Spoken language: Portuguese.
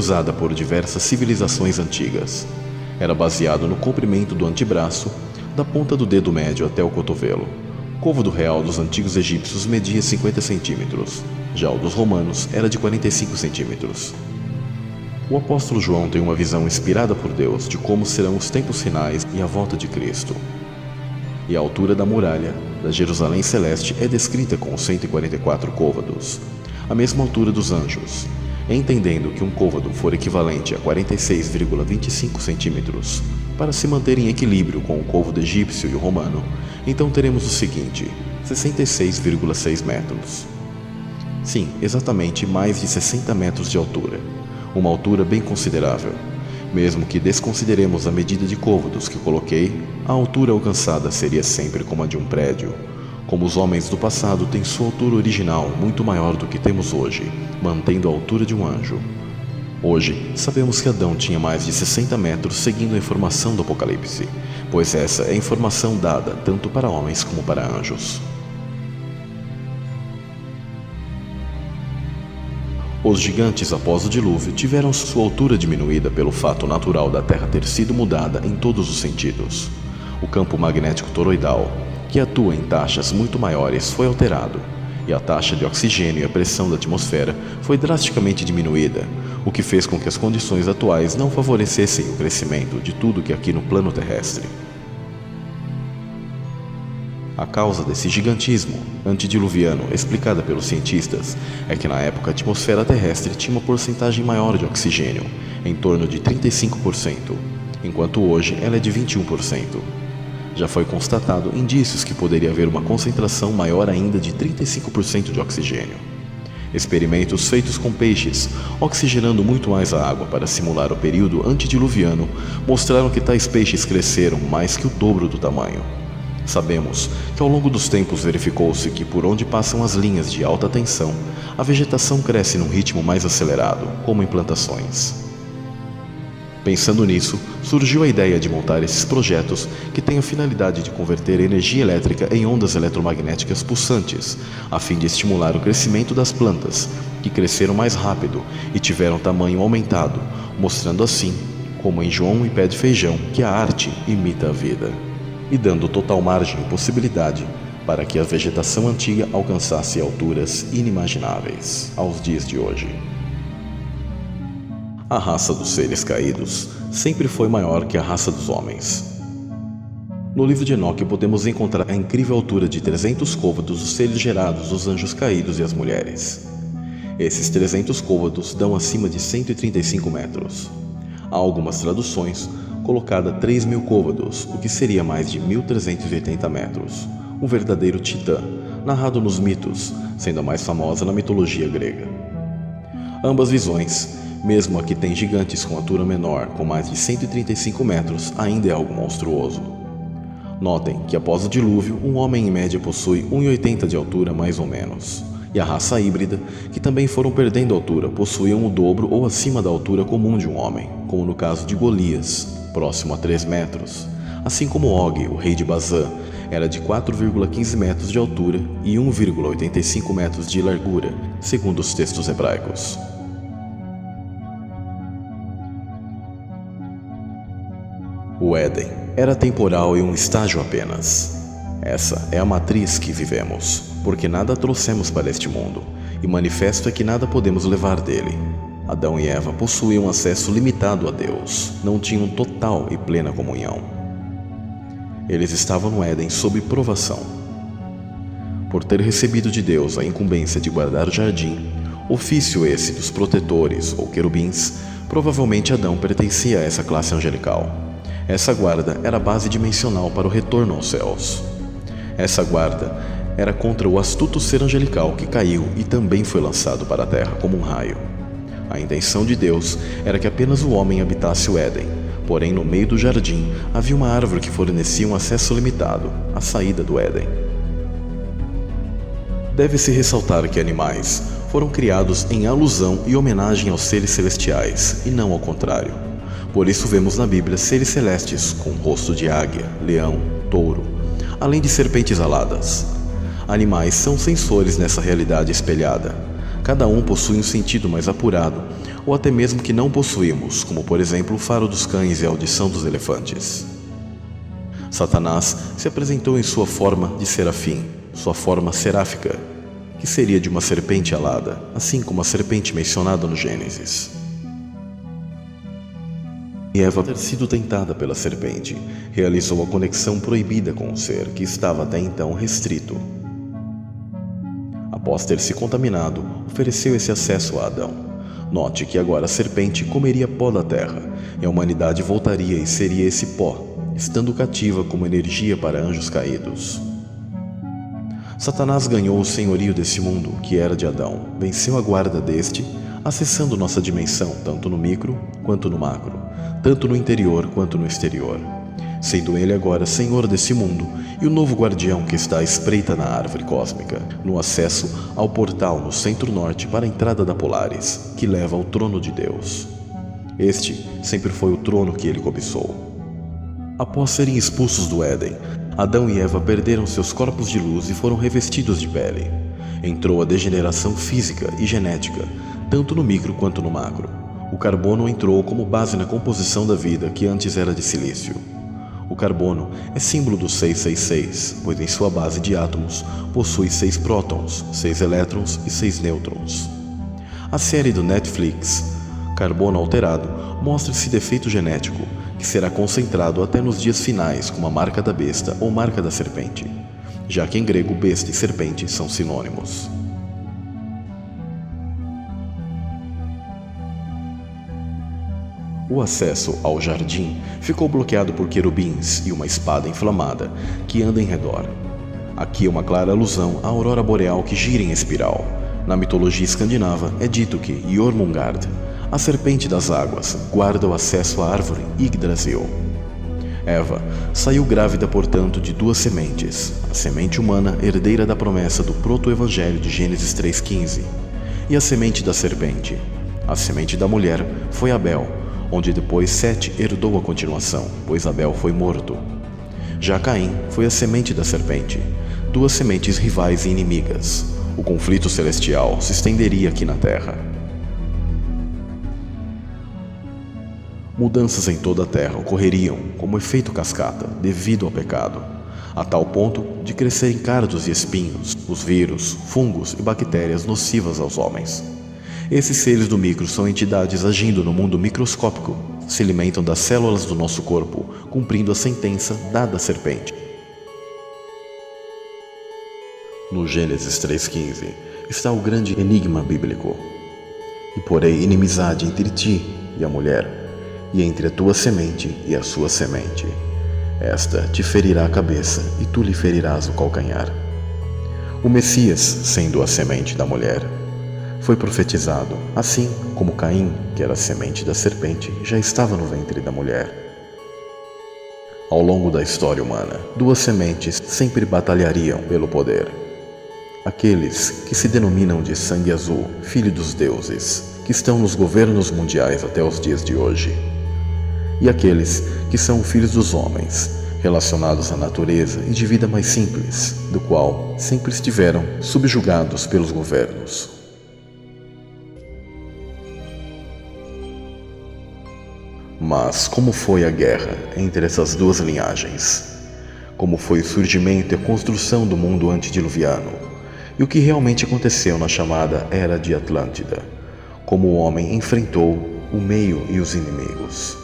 usada por diversas civilizações antigas. Era baseado no comprimento do antebraço, da ponta do dedo médio até o cotovelo. O côvado real dos antigos egípcios media 50 centímetros, já o dos romanos era de 45 centímetros. O apóstolo João tem uma visão inspirada por Deus de como serão os tempos finais e a volta de Cristo. E a altura da muralha da Jerusalém Celeste é descrita com 144 côvados, a mesma altura dos anjos. Entendendo que um côvado for equivalente a 46,25 centímetros, para se manter em equilíbrio com o côvado egípcio e o romano, então teremos o seguinte: 66,6 metros. Sim, exatamente mais de 60 metros de altura, uma altura bem considerável. Mesmo que desconsideremos a medida de côvados que coloquei, a altura alcançada seria sempre como a de um prédio. Como os homens do passado têm sua altura original muito maior do que temos hoje, mantendo a altura de um anjo. Hoje, sabemos que Adão tinha mais de 60 metros seguindo a informação do Apocalipse, pois essa é a informação dada tanto para homens como para anjos. Os gigantes após o dilúvio tiveram sua altura diminuída pelo fato natural da Terra ter sido mudada em todos os sentidos. O campo magnético toroidal, que atua em taxas muito maiores, foi alterado, e a taxa de oxigênio e a pressão da atmosfera foi drasticamente diminuída, o que fez com que as condições atuais não favorecessem o crescimento de tudo que aqui no plano terrestre. A causa desse gigantismo antediluviano, explicada pelos cientistas, é que na época a atmosfera terrestre tinha uma porcentagem maior de oxigênio, em torno de 35%, enquanto hoje ela é de 21%. Já foi constatado indícios que poderia haver uma concentração maior ainda de 35% de oxigênio. Experimentos feitos com peixes, oxigenando muito mais a água para simular o período antediluviano, mostraram que tais peixes cresceram mais que o dobro do tamanho. Sabemos que ao longo dos tempos verificou-se que por onde passam as linhas de alta tensão, a vegetação cresce num ritmo mais acelerado, como em plantações. Pensando nisso, surgiu a ideia de montar esses projetos que têm a finalidade de converter energia elétrica em ondas eletromagnéticas pulsantes, a fim de estimular o crescimento das plantas, que cresceram mais rápido e tiveram tamanho aumentado, mostrando assim, como em João e Pé de Feijão, que a arte imita a vida, e dando total margem e possibilidade para que a vegetação antiga alcançasse alturas inimagináveis aos dias de hoje. A raça dos seres caídos sempre foi maior que a raça dos homens. No livro de Enoque podemos encontrar a incrível altura de 300 côvados dos seres gerados dos anjos caídos e as mulheres. Esses 300 côvados dão acima de 135 metros. Há algumas traduções colocada 3.000 côvados, o que seria mais de 1.380 metros. Um verdadeiro titã, narrado nos mitos, sendo a mais famosa na mitologia grega. Ambas visões, mesmo a que tem gigantes com altura menor, com mais de 135 metros, ainda é algo monstruoso. Notem que após o dilúvio, um homem em média possui 1,80 de altura mais ou menos. E a raça híbrida, que também foram perdendo altura, possuíam o dobro ou acima da altura comum de um homem, como no caso de Golias, próximo a 3 metros. Assim como Og, o rei de Bazã, era de 4,15 metros de altura e 1,85 metros de largura, segundo os textos hebraicos. O Éden era temporal e um estágio apenas. Essa é a matriz que vivemos, porque nada trouxemos para este mundo, e manifesto é que nada podemos levar dele. Adão e Eva possuíam acesso limitado a Deus, não tinham total e plena comunhão. Eles estavam no Éden sob provação. Por ter recebido de Deus a incumbência de guardar o jardim, ofício esse dos protetores ou querubins, provavelmente Adão pertencia a essa classe angelical. Essa guarda era a base dimensional para o retorno aos céus. Essa guarda era contra o astuto ser angelical que caiu e também foi lançado para a terra como um raio. A intenção de Deus era que apenas o homem habitasse o Éden, porém no meio do jardim havia uma árvore que fornecia um acesso limitado, a saída do Éden. Deve-se ressaltar que animais foram criados em alusão e homenagem aos seres celestiais, e não ao contrário. Por isso vemos na Bíblia seres celestes com rosto de águia, leão, touro, além de serpentes aladas. Animais são sensores nessa realidade espelhada. Cada um possui um sentido mais apurado, ou até mesmo que não possuímos, como por exemplo o faro dos cães e a audição dos elefantes. Satanás se apresentou em sua forma de serafim, sua forma seráfica, que seria de uma serpente alada, assim como a serpente mencionada no Gênesis. E Eva, ter sido tentada pela serpente, realizou a conexão proibida com o ser que estava até então restrito. Após ter se contaminado, ofereceu esse acesso a Adão. Note que agora a serpente comeria pó da terra, e a humanidade voltaria e seria esse pó, estando cativa como energia para anjos caídos. Satanás ganhou o senhorio desse mundo, que era de Adão, venceu a guarda deste, acessando nossa dimensão, tanto no micro quanto no macro, tanto no interior quanto no exterior, sendo ele agora senhor desse mundo e o novo guardião que está à espreita na árvore cósmica, no acesso ao portal no centro-norte para a entrada da Polaris, que leva ao trono de Deus. Este sempre foi o trono que ele cobiçou. Após serem expulsos do Éden, Adão e Eva perderam seus corpos de luz e foram revestidos de pele. Entrou a degeneração física e genética, tanto no micro quanto no macro. O carbono entrou como base na composição da vida que antes era de silício. O carbono é símbolo do 666, pois em sua base de átomos possui 6 prótons, 6 elétrons e 6 nêutrons. A série do Netflix, Carbono Alterado, mostra esse defeito genético, que será concentrado até nos dias finais como a marca da besta ou marca da serpente, já que em grego besta e serpente são sinônimos. O acesso ao jardim ficou bloqueado por querubins e uma espada inflamada que anda em redor. Aqui é uma clara alusão à aurora boreal que gira em espiral. Na mitologia escandinava é dito que Jormungand, a serpente das águas, guarda o acesso à árvore Yggdrasil. Eva saiu grávida, portanto, de 2 sementes, a semente humana, herdeira da promessa do proto-evangelho de Gênesis 3,15, e a semente da serpente. A semente da mulher foi Abel, onde depois Sete herdou a continuação, pois Abel foi morto. Já Caim foi a semente da serpente, 2 sementes rivais e inimigas. O conflito celestial se estenderia aqui na Terra. Mudanças em toda a Terra ocorreriam como efeito cascata devido ao pecado, a tal ponto de crescerem cardos e espinhos, os vírus, fungos e bactérias nocivas aos homens. Esses seres do micro são entidades agindo no mundo microscópico, se alimentam das células do nosso corpo, cumprindo a sentença dada à serpente. No Gênesis 3,15 está o grande enigma bíblico. E porei inimizade entre ti e a mulher, e entre a tua semente e a sua semente. Esta te ferirá a cabeça, e tu lhe ferirás o calcanhar. O Messias, sendo a semente da mulher, foi profetizado, assim como Caim, que era a semente da serpente, já estava no ventre da mulher. Ao longo da história humana, 2 sementes sempre batalhariam pelo poder. Aqueles que se denominam de sangue azul, filho dos deuses, que estão nos governos mundiais até os dias de hoje. E aqueles que são filhos dos homens, relacionados à natureza e de vida mais simples, do qual sempre estiveram subjugados pelos governos. Mas como foi a guerra entre essas 2 linhagens? Como foi o surgimento e a construção do mundo antediluviano? E o que realmente aconteceu na chamada Era de Atlântida? Como o homem enfrentou o meio e os inimigos?